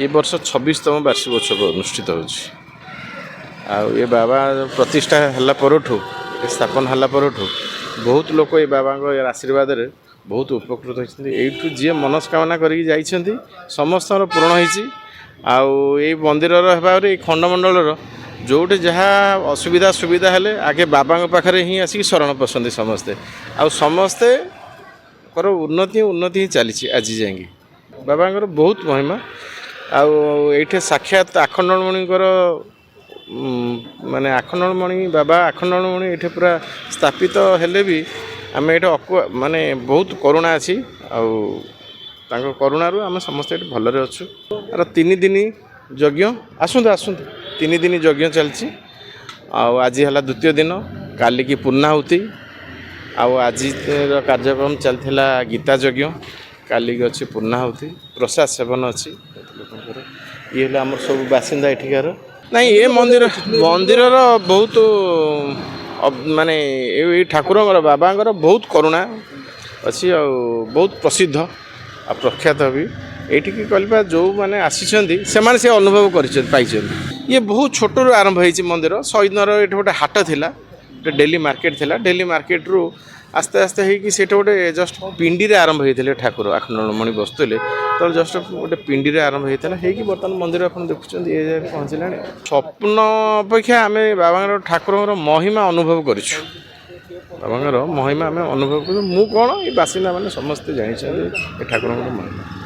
ए वर्ष 26तम वार्षिक उत्सव अनुष्ठित होछि। ये बाबा प्रतिष्ठा हला परठू स्थापन हला परठू बहुत लोक ये बाबा आशीर्वाद रे बहुत उपकृत होती। यू जी मनस्कामना करके जाइछन्ति समस्त पूर्ण होइछि। ये मंदिर ये खंडमंडल जोटे जहाँ असुविधा सुविधा हेले आगे बाबा पाखे ही आसिक शरण पसंद समस्ते समस्ते कर उन्नति ही चली आज जाएंगे बाबा बहुत महिमा आठे साक्षात आखंडमणिकर माने आखंडमणि बाबा आखंडमणि ये पूरा स्थापित हेले भी आम ये माने बहुत करुणा अच्छी करुणु आम समस्त भलरे अच्छु। आर 3 दिन यज्ञ आसतु आसतु 3 दिन यज्ञ चलती आज है द्वितीय दिन काली की पूर्णाहुति आज कार्यक्रम चलता गीता यज्ञ काली की अच्छी पूर्णाहुति प्रसाद सेवन अच्छी ये आम सब बासिंदा एठिकार नहीं ये मंदिर बहुत माने ये ठाकुर बाबा बहुत करुणा अच्छी बहुत प्रसिद्ध आ प्रख्यात भी ये कहवा जो मैंने आसी से अनुभव कर ये बहुत छोटू आरंभ हो मंदिर शहीदनगर ये गोटे हाट थिला डेली मार्केट थिला डेली मार्केट रू आस्ते आस्ते होगी गोटे जस्ट पिंडी रे आरंभ होते ठाकुर आखंडमणि बसुले तो जस्ट गोटे पिंडी रे आरंभ होता है बर्तमान मंदिर आप देखुं ये जाए पहुँचला स्वप्न अपेक्षा आम बाबा ठाकुर महिमा अनुभव कर बाबा महिमा आम अनुभव कर कौन ये बासिंदा मैंने समस्ते जानी ठाकुर महिमा।